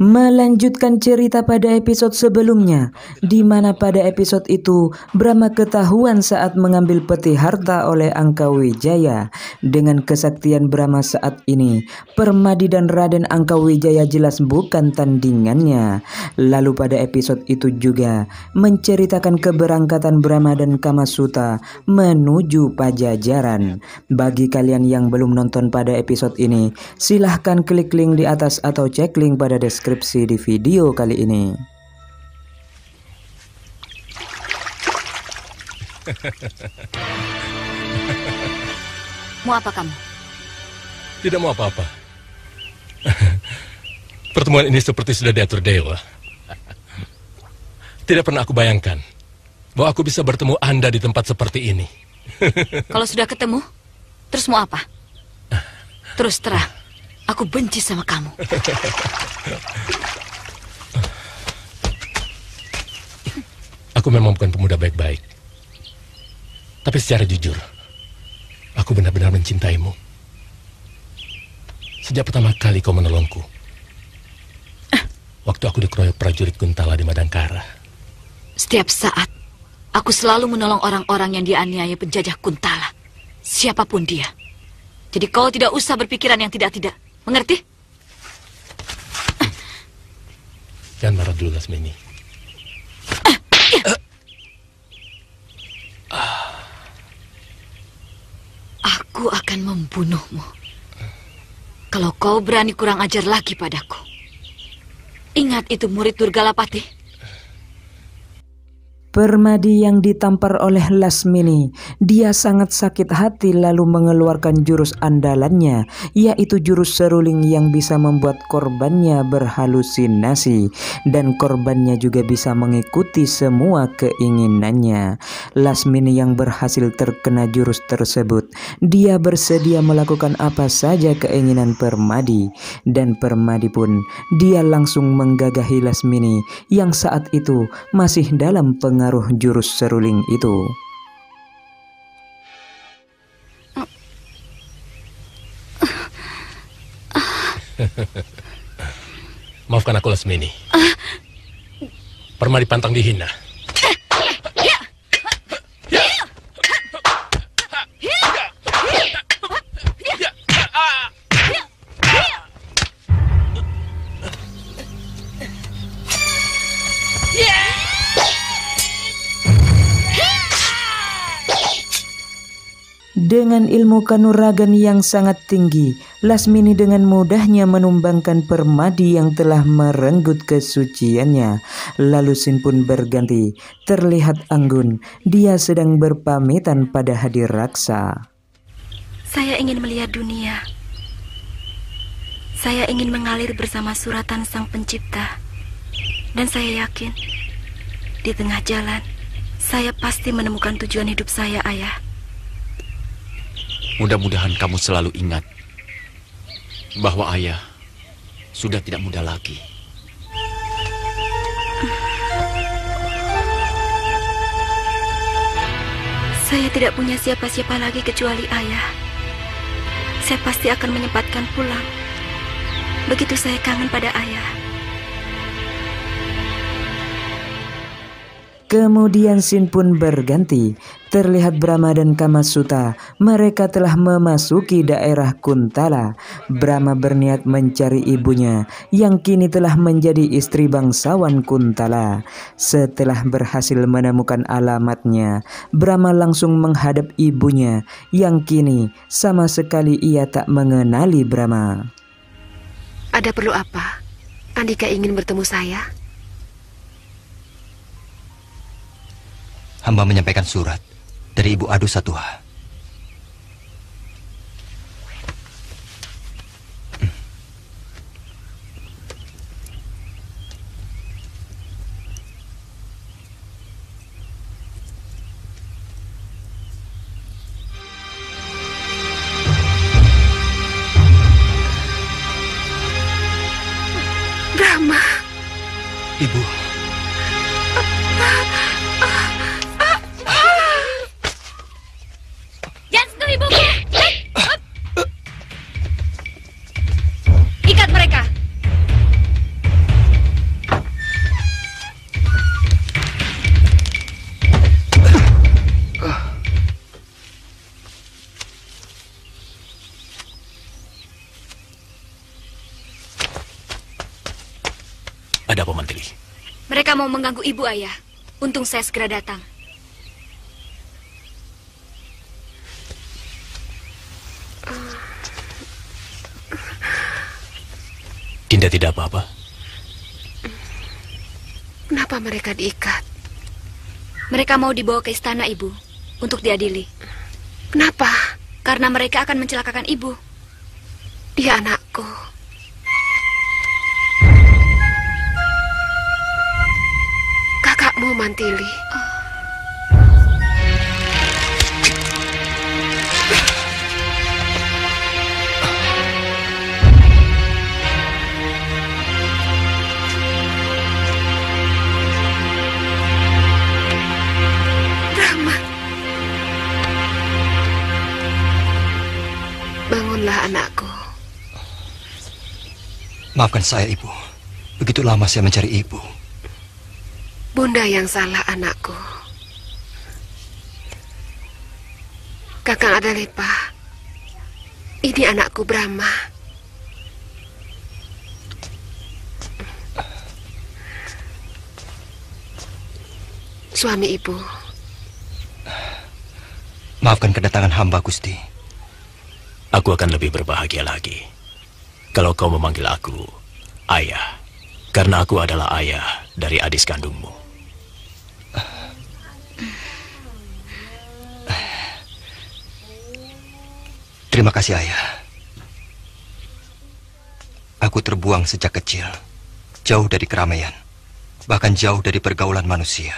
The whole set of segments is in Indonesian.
Melanjutkan cerita pada episode sebelumnya, di mana pada episode itu Brahma ketahuan saat mengambil peti harta oleh Angkawijaya. Dengan kesaktian Brahma saat ini, Permadi dan Raden Angkawijaya jelas bukan tandingannya. Lalu pada episode itu juga menceritakan keberangkatan Brahma dan Kamasuta menuju Pajajaran. Bagi kalian yang belum nonton pada episode ini, silahkan klik link di atas atau cek link pada deskripsi di video kali ini. Mau apa kamu? Tidak mau apa-apa. Pertemuan ini seperti sudah diatur dewa. Tidak pernah aku bayangkan bahwa aku bisa bertemu Anda di tempat seperti ini. Kalau sudah ketemu, terus mau apa? Terus terang, aku benci sama kamu. Aku memang bukan pemuda baik-baik. Tapi secara jujur, aku benar-benar mencintaimu. Sejak pertama kali kau menolongku. Waktu aku dikeroyok prajurit Kuntala di Madangkara. Setiap saat, aku selalu menolong orang-orang yang dianiaya penjajah Kuntala. Siapapun dia. Jadi kau tidak usah berpikiran yang tidak-tidak. Mengerti? Jangan marah dulu, Lasmini. Aku akan membunuhmu. Kalau kau berani kurang ajar lagi padaku. Ingat itu murid Durgalapati. Permadi yang ditampar oleh Lasmini, dia sangat sakit hati lalu mengeluarkan jurus andalannya, yaitu jurus seruling yang bisa membuat korbannya berhalusinasi dan korbannya juga bisa mengikuti semua keinginannya. Lasmini yang berhasil terkena jurus tersebut, dia bersedia melakukan apa saja keinginan Permadi, dan Permadi pun dia langsung menggagahi Lasmini yang saat itu masih dalam pengaruh jurus seruling itu. Maafkan aku, Lasmini. Permadi pantang dihina. Dengan ilmu kanuragan yang sangat tinggi, Lasmini dengan mudahnya menumbangkan Permadi yang telah merenggut kesuciannya. Lalu Sin pun berganti, terlihat anggun, dia sedang berpamitan pada Hadiraksa. Saya ingin melihat dunia. Saya ingin mengalir bersama suratan Sang Pencipta. Dan saya yakin, di tengah jalan, saya pasti menemukan tujuan hidup saya, Ayah. Mudah-mudahan kamu selalu ingat bahwa ayah sudah tidak muda lagi. Saya tidak punya siapa-siapa lagi kecuali ayah. Saya pasti akan menyempatkan pulang. Begitu saya kangen pada ayah. Kemudian Sin pun berganti, terlihat Brahma dan Kamasuta, mereka telah memasuki daerah Kuntala. Brahma berniat mencari ibunya, yang kini telah menjadi istri bangsawan Kuntala. Setelah berhasil menemukan alamatnya, Brahma langsung menghadap ibunya, yang kini sama sekali ia tak mengenali Brahma. Ada perlu apa? Andika ingin bertemu saya? Hamba menyampaikan surat dari Ibu Adu Satuha. Brahma. Ibu. Jangan sentuh ibuku. Ikat mereka. Ada apa, Mantili? Mereka mau mengganggu ibu, Ayah. Untung saya segera datang. Dinda tidak apa-apa? Kenapa mereka diikat? Mereka mau dibawa ke istana, Ibu, untuk diadili. Kenapa? Karena mereka akan mencelakakan Ibu. Dia anakku. Kakakmu, Mantili. Bangunlah, anakku. Maafkan saya, Ibu. Begitu lama saya mencari Ibu. Bunda yang salah, anakku. Kakang Adalepa, ini anakku Brahma. Suami Ibu. Maafkan kedatangan hamba, Gusti. Aku akan lebih berbahagia lagi kalau kau memanggil aku ayah, karena aku adalah ayah dari adik kandungmu. Terima kasih, Ayah. Aku terbuang sejak kecil, jauh dari keramaian, bahkan jauh dari pergaulan manusia.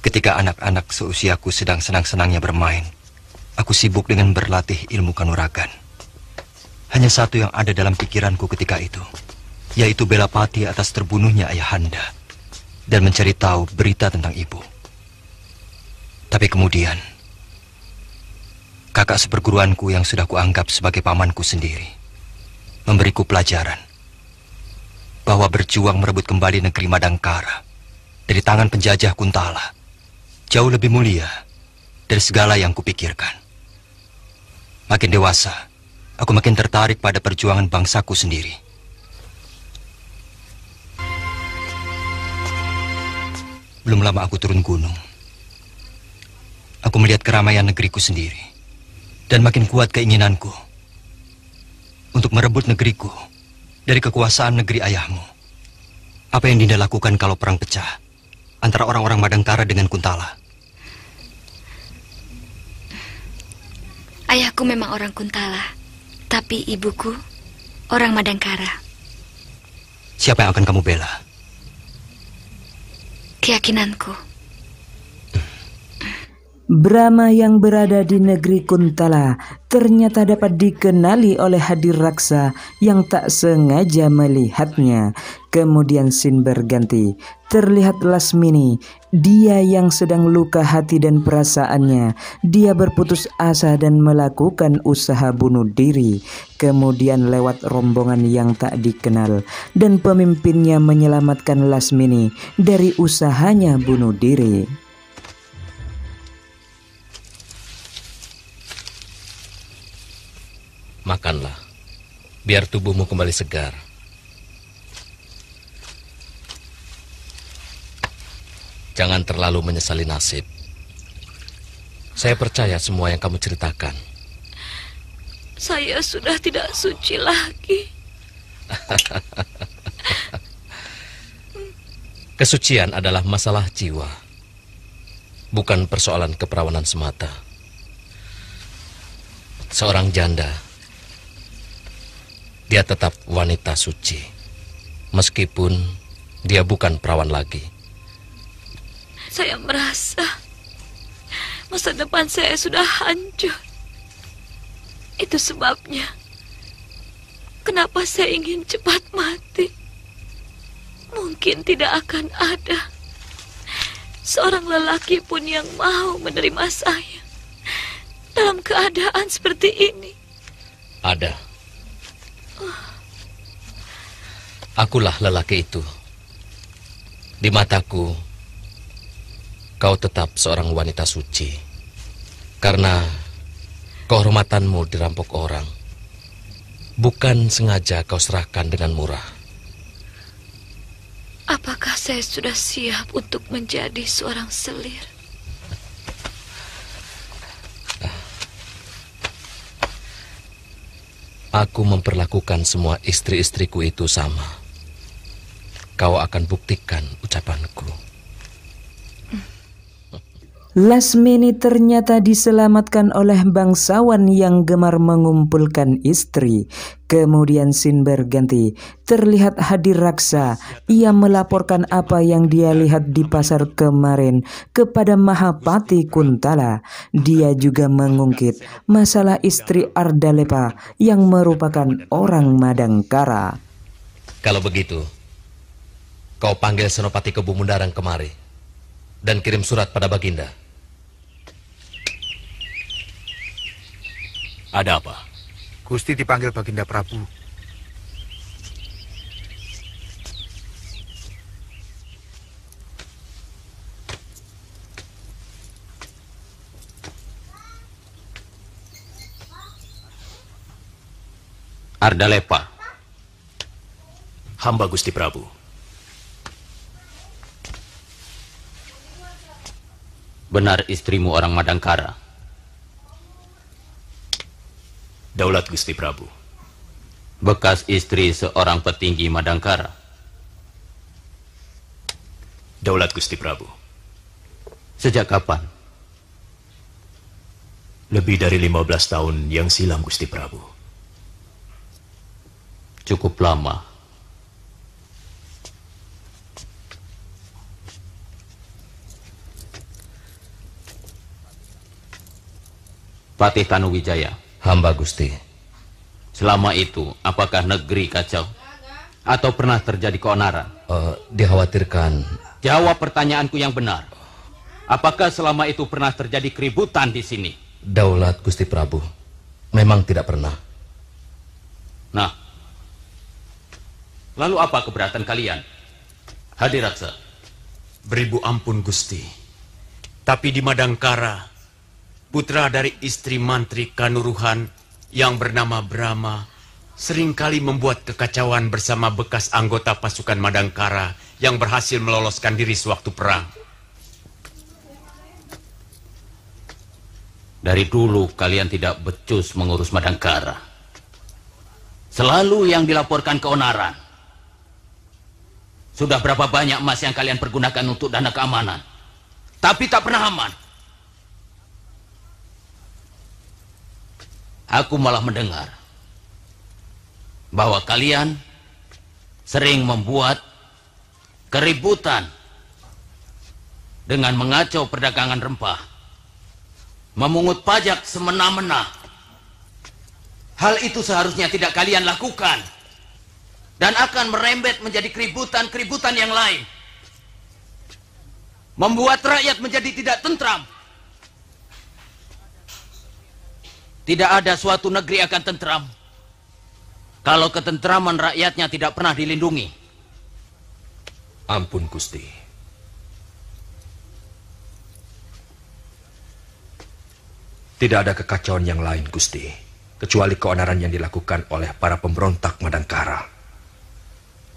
Ketika anak-anak seusiaku sedang senang-senangnya bermain, aku sibuk dengan berlatih ilmu kanuragan. Hanya satu yang ada dalam pikiranku ketika itu, yaitu bela pati atas terbunuhnya ayahanda dan mencari tahu berita tentang ibu. Tapi kemudian, kakak seperguruanku yang sudah kuanggap sebagai pamanku sendiri memberiku pelajaran bahwa berjuang merebut kembali negeri Madangkara dari tangan penjajah Kuntala jauh lebih mulia dari segala yang kupikirkan. Makin dewasa, aku makin tertarik pada perjuangan bangsaku sendiri. Belum lama aku turun gunung. Aku melihat keramaian negeriku sendiri. Dan makin kuat keinginanku untuk merebut negeriku dari kekuasaan negeri ayahmu. Apa yang Dinda lakukan kalau perang pecah antara orang-orang Madangkara dengan Kuntala? Ayahku memang orang Kuntala, tapi ibuku orang Madangkara. Siapa yang akan kamu bela? Keyakinanku. Brahma yang berada di negeri Kuntala ternyata dapat dikenali oleh hadir raksa yang tak sengaja melihatnya. Kemudian scene berganti. Terlihat Lasmini, dia yang sedang luka hati dan perasaannya. Dia berputus asa dan melakukan usaha bunuh diri. Kemudian lewat rombongan yang tak dikenal dan pemimpinnya menyelamatkan Lasmini dari usahanya bunuh diri. Makanlah, biar tubuhmu kembali segar. Jangan terlalu menyesali nasib. Saya percaya semua yang kamu ceritakan. Saya sudah tidak suci lagi. Kesucian adalah masalah jiwa, bukan persoalan keperawanan semata. Seorang janda, dia tetap wanita suci, meskipun dia bukan perawan lagi. Saya merasa masa depan saya sudah hancur. Itu sebabnya kenapa saya ingin cepat mati. Mungkin tidak akan ada seorang lelaki pun yang mau menerima saya dalam keadaan seperti ini. Ada. Akulah lelaki itu. Di mataku, kau tetap seorang wanita suci. Karena kehormatanmu dirampok orang. Bukan sengaja kau serahkan dengan murah. apakah saya sudah siap untuk menjadi seorang selir? Aku memperlakukan semua istri-istriku itu sama. Kau akan buktikan ucapanku. Lasmini ternyata diselamatkan oleh bangsawan yang gemar mengumpulkan istri. Kemudian scene berganti. Terlihat Hadiraksa. Ia melaporkan apa yang dia lihat di pasar kemarin kepada Mahapati Kuntala. Dia juga mengungkit masalah istri Ardalepa yang merupakan orang Madangkara. Kalau begitu, kau panggil Senopati Kebu Mundarang kemari dan kirim surat pada Baginda. Ada apa? Gusti dipanggil Baginda Prabu. Ardalepa. Hamba Gusti Prabu. Benar istrimu orang Madangkara? Daulat Gusti Prabu. Bekas istri seorang petinggi Madangkara? Daulat Gusti Prabu. Sejak kapan? Lebih dari 15 tahun yang silam, Gusti Prabu. Cukup lama. Patih Tanuwijaya. Hamba Gusti. Selama itu, apakah negeri kacau? Atau pernah terjadi keonaran? Dikhawatirkan. Jawab pertanyaanku yang benar. Apakah selama itu pernah terjadi keributan di sini? Daulat Gusti Prabu, memang tidak pernah. Nah, lalu apa keberatan kalian? Hadiraksa. Beribu ampun Gusti, tapi di Madangkara, putra dari istri Mantri Kanuruhan yang bernama Brahma seringkali membuat kekacauan bersama bekas anggota pasukan Madangkara yang berhasil meloloskan diri sewaktu perang. Dari dulu kalian tidak becus mengurus Madangkara. Selalu yang dilaporkan keonaran. Sudah berapa banyak emas yang kalian pergunakan untuk dana keamanan, tapi tak pernah aman. Aku malah mendengar bahwa kalian sering membuat keributan dengan mengacau perdagangan rempah, memungut pajak semena-mena. Hal itu seharusnya tidak kalian lakukan dan akan merembet menjadi keributan-keributan yang lain, membuat rakyat menjadi tidak tentram. Tidak ada suatu negeri akan tentram kalau ketentraman rakyatnya tidak pernah dilindungi. Ampun Gusti. Tidak ada kekacauan yang lain Gusti, kecuali keonaran yang dilakukan oleh para pemberontak Madangkara.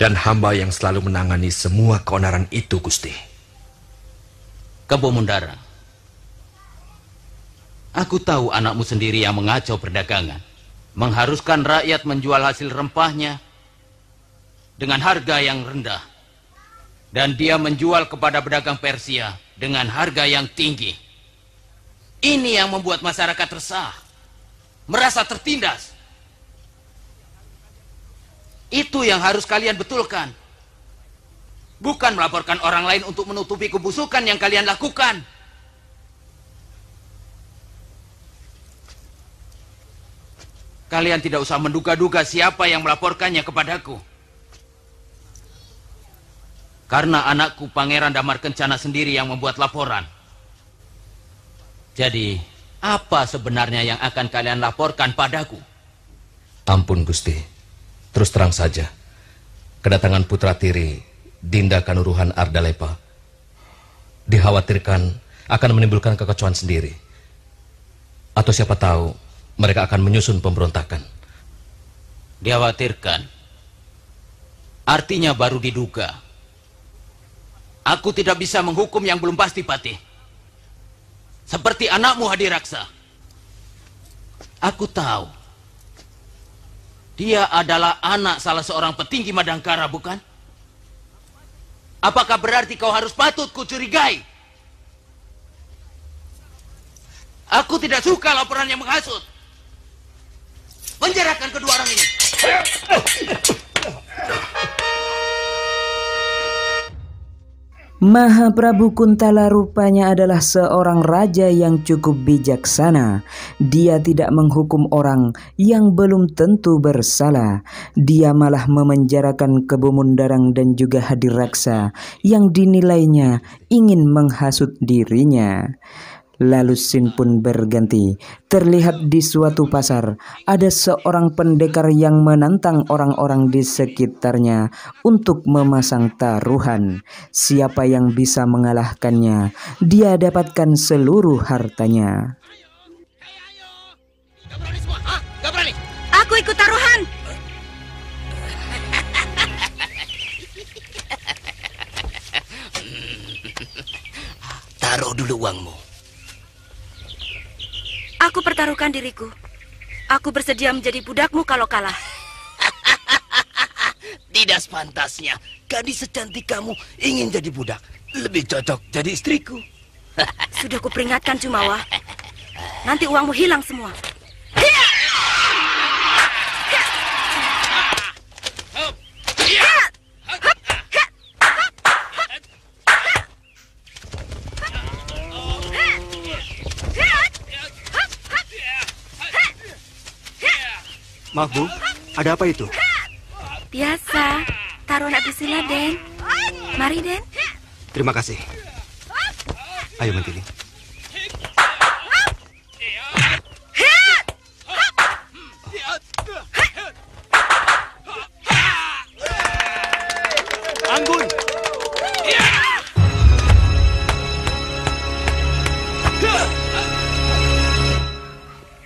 Dan hamba yang selalu menangani semua keonaran itu Gusti. Kebu Mundarang, aku tahu anakmu sendiri yang mengacau perdagangan, mengharuskan rakyat menjual hasil rempahnya dengan harga yang rendah, dan dia menjual kepada pedagang Persia dengan harga yang tinggi. Ini yang membuat masyarakat resah, merasa tertindas. Itu yang harus kalian betulkan, bukan melaporkan orang lain untuk menutupi kebusukan yang kalian lakukan. Kalian tidak usah menduga-duga siapa yang melaporkannya kepadaku. Karena anakku Pangeran Damar Kencana sendiri yang membuat laporan. Jadi, apa sebenarnya yang akan kalian laporkan padaku? Ampun Gusti, terus terang saja. Kedatangan putra tiri Dinda Kanuruhan Ardalepa dikhawatirkan akan menimbulkan kekacauan sendiri. Atau siapa tahu mereka akan menyusun pemberontakan. Dikhawatirkan artinya baru diduga. Aku tidak bisa menghukum yang belum pasti, Patih. Seperti anakmu Hadiraksa. Aku tahu. Dia adalah anak salah seorang petinggi Madangkara, bukan? Apakah berarti kau harus patut kucurigai? Aku tidak suka laporan yang menghasut. Penjarakan kedua orang ini. Mahaprabu Kuntala rupanya adalah seorang raja yang cukup bijaksana. Dia tidak menghukum orang yang belum tentu bersalah. Dia malah memenjarakan Kebu Mundarang dan juga Hadiraksa yang dinilainya ingin menghasut dirinya. Lalu scene pun berganti. Terlihat di suatu pasar ada seorang pendekar yang menantang orang-orang di sekitarnya untuk memasang taruhan. Siapa yang bisa mengalahkannya, dia dapatkan seluruh hartanya. Gak berani. Aku ikut taruhan. Taruh dulu uangmu. Aku pertaruhkan diriku. Aku bersedia menjadi budakmu kalau kalah. Tidak sepantasnya. Gadis secantik kamu ingin jadi budak. Lebih cocok jadi istriku. Sudah kuperingatkan Jumawa. Nanti uangmu hilang semua. Maaf Bu, ada apa itu? Biasa, taruhan Abisila, Den. Mari, Den. Terima kasih. Ayo Mantili. Anggun!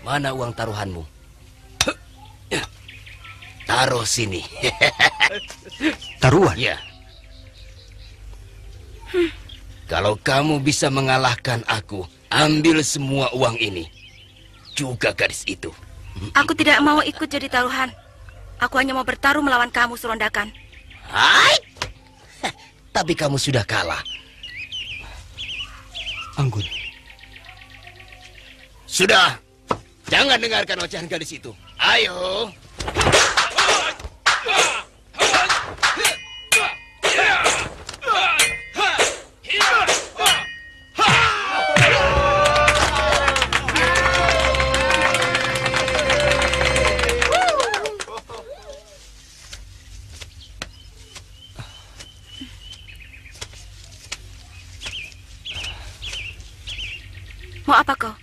Mana uang taruhanmu? Taruh sini. Taruhan? Ya. Kalau kamu bisa mengalahkan aku, ambil semua uang ini. Juga gadis itu. Aku tidak mau ikut jadi taruhan. Aku hanya mau bertaruh melawan kamu, Surondakan. Hai! Tapi kamu sudah kalah. Anggun. Sudah. Jangan dengarkan ocehan gadis itu. Ayo. Mau apa kau?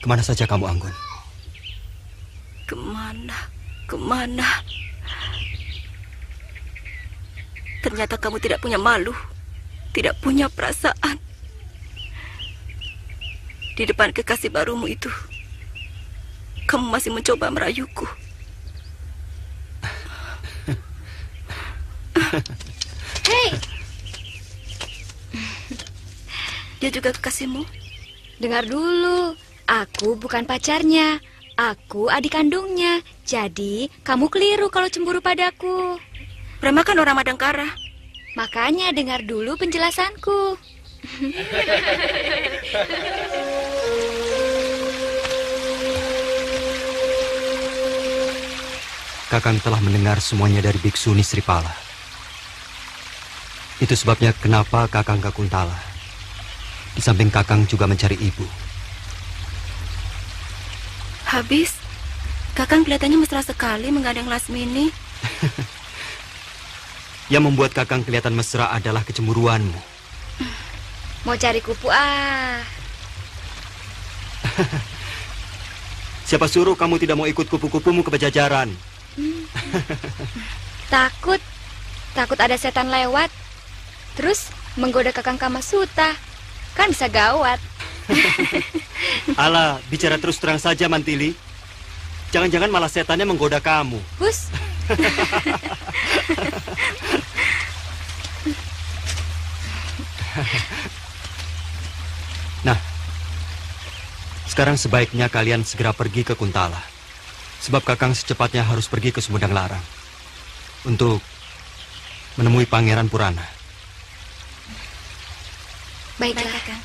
Kemana saja kamu, Anggun? Kemana? Ternyata kamu tidak punya malu, tidak punya perasaan. Di depan kekasih barumu itu, kamu masih mencoba merayuku. Hei! Dia juga kekasihmu? Dengar dulu, aku bukan pacarnya. Aku adik kandungnya. Jadi, kamu keliru kalau cemburu padaku. Brahma kan orang Madangkara. Makanya dengar dulu penjelasanku. Kakang telah mendengar semuanya dari Biksu Nisripala. Itu sebabnya kenapa Kakang ke Kuntala. Di samping Kakang juga mencari ibu. Habis, Kakang kelihatannya mesra sekali menggandeng Lasmini. Yang membuat Kakang kelihatan mesra adalah kecemburuanmu. Mau cari kupu Siapa suruh kamu tidak mau ikut kupu-kupumu ke Pajajaran? Takut ada setan lewat. Terus menggoda Kakang Kamasuta. Kan bisa gawat. Alah, bicara terus terang saja, Mantili. Jangan-jangan malah setannya menggoda kamu. Hus. Sekarang sebaiknya kalian segera pergi ke Kuntala. Sebab Kakang secepatnya harus pergi ke Sumedang Larang untuk menemui Pangeran Purana. Baiklah, Kakang.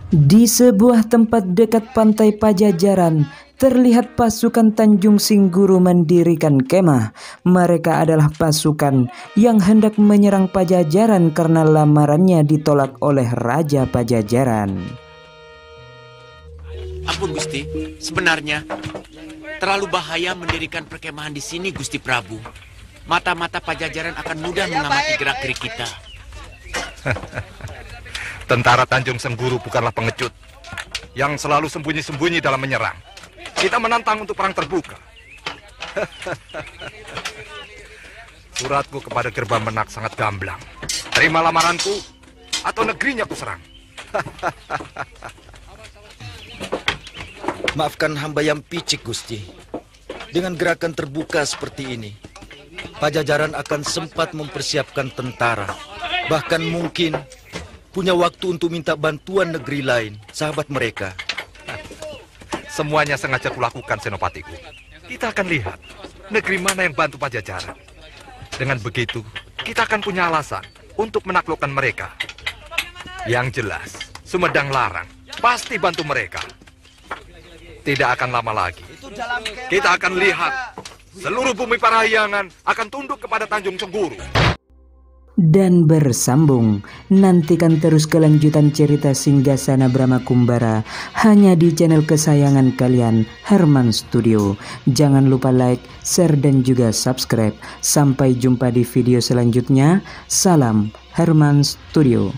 Di sebuah tempat dekat pantai Pajajaran, terlihat pasukan Tanjung Singguru mendirikan kemah. Mereka adalah pasukan yang hendak menyerang Pajajaran karena lamarannya ditolak oleh Raja Pajajaran. Ampun Gusti, sebenarnya terlalu bahaya mendirikan perkemahan di sini, Gusti Prabu. Mata-mata Pajajaran akan mudah mengamati gerak-gerik kita. Tentara Tanjung Sengguru bukanlah pengecut yang selalu sembunyi-sembunyi dalam menyerang. Kita menantang untuk perang terbuka. Suratku kepada Gerba Menak sangat gamblang. Terima lamaranku atau negerinya kuserang. Maafkan hamba yang picik, Gusti. Dengan gerakan terbuka seperti ini, Pajajaran akan sempat mempersiapkan tentara. Bahkan mungkin punya waktu untuk minta bantuan negeri lain, sahabat mereka. Semuanya sengaja kulakukan, Senopatiku. Kita akan lihat negeri mana yang bantu Pajajaran. Dengan begitu, kita akan punya alasan untuk menaklukkan mereka. Yang jelas, Sumedang Larang pasti bantu mereka. Tidak akan lama lagi, kita akan lihat seluruh bumi Parahyangan akan tunduk kepada Tanjung Sengguru. Dan bersambung, nantikan terus kelanjutan cerita Singgasana Brahma Kumbara hanya di channel kesayangan kalian, Herman Studio. Jangan lupa like, share, dan juga subscribe. Sampai jumpa di video selanjutnya. Salam Herman Studio.